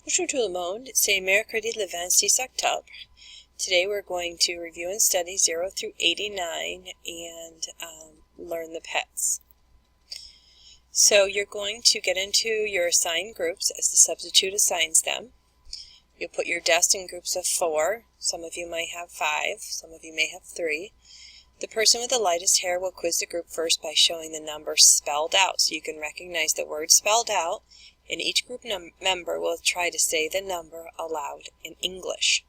Bonjour tout le monde, c'est mercredi le 26 octobre. Today we're going to review and study 0 through 89 and learn the pets. So you're going to get into your assigned groups as the substitute assigns them. You'll put your desk in groups of 4. Some of you might have 5, some of you may have 3. The person with the lightest hair will quiz the group first by showing the number spelled out so you can recognize the word spelled out, and each group member will try to say the number aloud in English.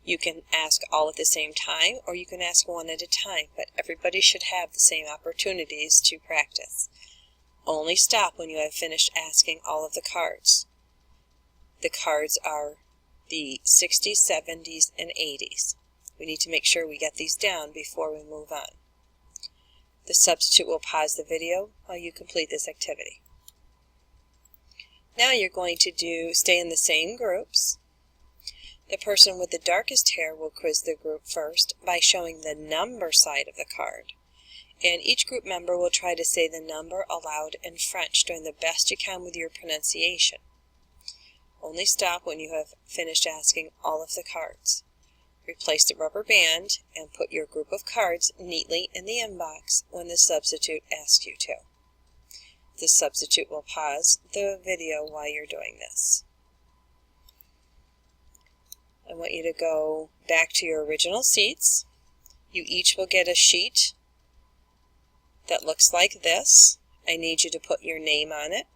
You can ask all at the same time or you can ask one at a time, but everybody should have the same opportunities to practice. Only stop when you have finished asking all of the cards. The cards are the 60s, 70s, and 80s. We need to make sure we get these down before we move on. The substitute will pause the video while you complete this activity. Now you're going to stay in the same groups. The person with the darkest hair will quiz the group first by showing the number side of the card. And each group member will try to say the number aloud in French, doing the best you can with your pronunciation. Only stop when you have finished asking all of the cards. Replace the rubber band and put your group of cards neatly in the inbox when the substitute asks you to. The substitute will pause the video while you're doing this. I want you to go back to your original seats. You each will get a sheet that looks like this. I need you to put your name on it.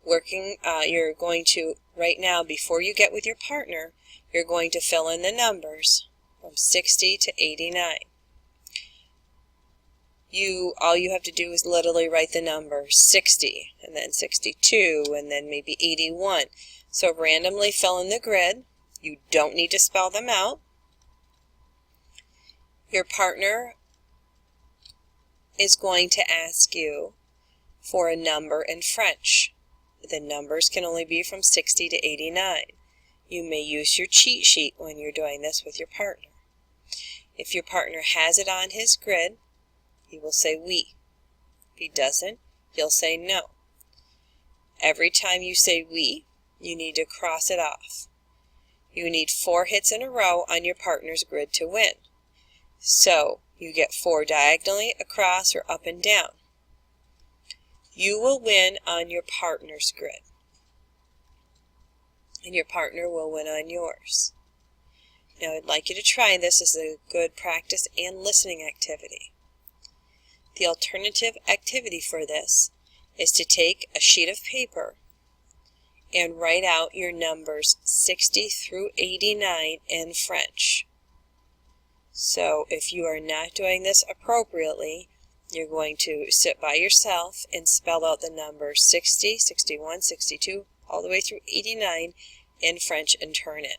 You're going to, right now, before you get with your partner, you're going to fill in the numbers from 60 to 89. All you have to do is literally write the number 60, and then 62, and then maybe 81. So randomly fill in the grid. You don't need to spell them out. Your partner is going to ask you for a number in French. The numbers can only be from 60 to 89. You may use your cheat sheet when you're doing this with your partner. If your partner has it on his grid, he will say oui. If he doesn't, he'll say no. Every time you say oui, you need to cross it off. You need 4 hits in a row on your partner's grid to win. So you get 4 diagonally, across, or up and down. You will win on your partner's grid, and your partner will win on yours. Now I'd like you to try this as a good practice and listening activity. The alternative activity for this is to take a sheet of paper and write out your numbers 60 through 89 in French. So if you are not doing this appropriately, you're going to sit by yourself and spell out the numbers 60, 61, 62, all the way through 89 in French and turn it.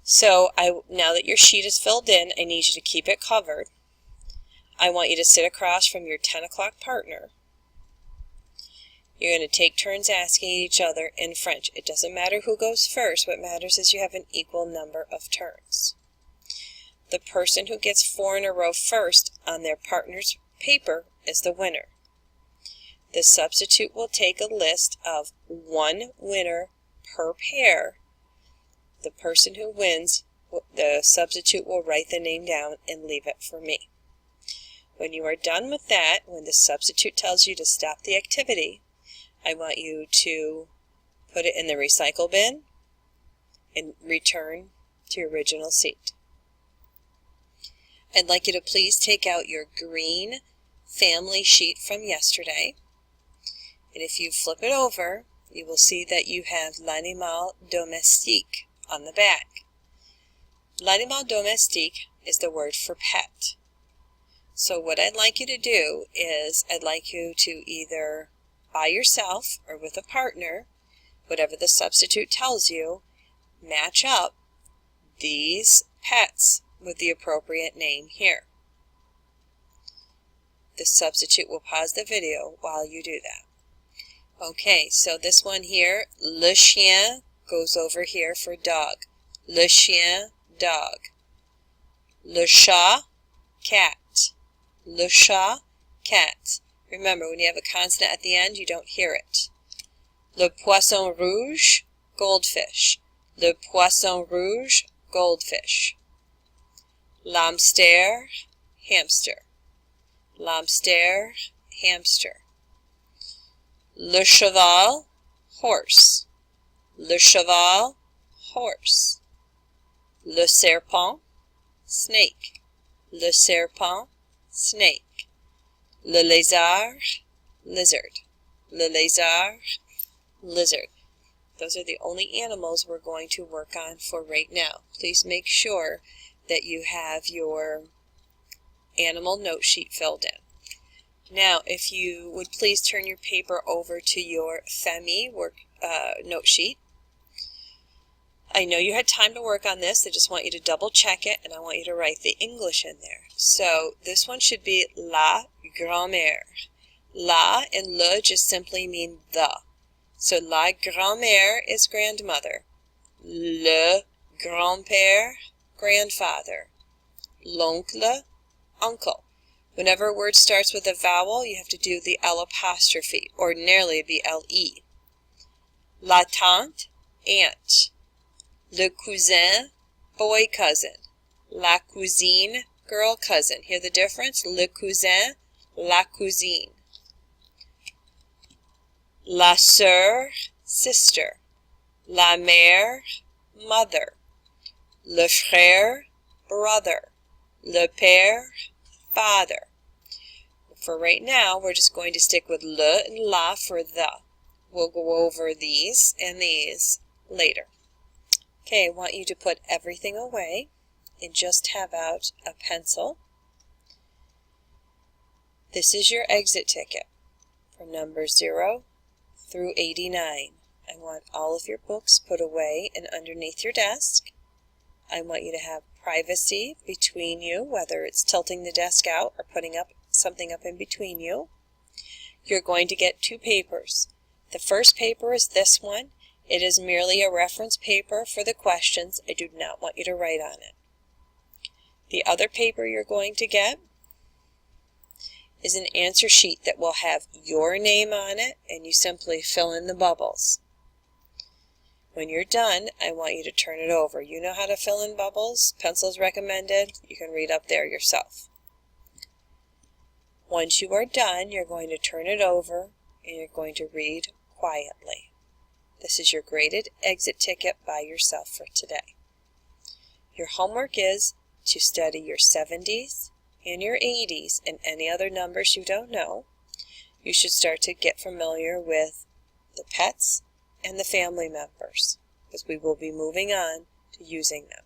So now that your sheet is filled in, I need you to keep it covered. I want you to sit across from your 10 o'clock partner. You're going to take turns asking each other in French. It doesn't matter who goes first. What matters is you have an equal number of turns. The person who gets 4 in a row first on their partner's paper is the winner. The substitute will take a list of 1 winner per pair. The person who wins, the substitute will write the name down and leave it for me. When you are done with that, when the substitute tells you to stop the activity, I want you to put it in the recycle bin and return to your original seat. I'd like you to please take out your green family sheet from yesterday, and if you flip it over, you will see that you have l'animal domestique on the back. L'animal domestique is the word for pet. So what I'd like you to do is I'd like you to either by yourself or with a partner, whatever the substitute tells you, match up these pets with the appropriate name here. The substitute will pause the video while you do that. Okay, so this one here, le chien, goes over here for dog. Le chien, dog. Le chat, cat. Le chat, cat. Remember, when you have a consonant at the end, you don't hear it. Le poisson rouge, goldfish. Le poisson rouge, goldfish. L'hamster, hamster. L'hamster, hamster. Le cheval, horse. Le cheval, horse. Le serpent, snake. Le serpent, snake. Le lézard, lizard. Le lézard, lizard. Those are the only animals we're going to work on for right now. Please make sure that you have your animal note sheet filled in. Now, if you would please turn your paper over to your famille work note sheet. I know you had time to work on this. I just want you to double check it, and I want you to write the English in there. So this one should be la grand-mère. La and le just simply mean the. So la grand-mère is grandmother. Le grand-père, grandfather. L'oncle, uncle. Whenever a word starts with a vowel, you have to do the L apostrophe. Ordinarily, it'd be L-E. La tante, aunt. Le cousin, boy cousin. La cousine, girl cousin. Hear the difference? Le cousin, la cousine. La sœur, sister. La mère, mother. Le frère, brother. Le père, father. For right now, we're just going to stick with le and la for the. We'll go over these and these later. Okay, I want you to put everything away and just have out a pencil. This is your exit ticket from numbers 0 through 89. I want all of your books put away and underneath your desk. I want you to have privacy between you, whether it's tilting the desk out or putting up something up in between you. You're going to get 2 papers. The first paper is this one. It is merely a reference paper for the questions. I do not want you to write on it. The other paper you're going to get is an answer sheet that will have your name on it, and you simply fill in the bubbles. When you're done, I want you to turn it over. You know how to fill in bubbles? Pencils recommended. You can read up there yourself. Once you are done, you're going to turn it over and you're going to read quietly. This is your graded exit ticket by yourself for today. Your homework is to study your 70s and your 80s and any other numbers you don't know. You should start to get familiar with the pets and the family members, because we will be moving on to using them.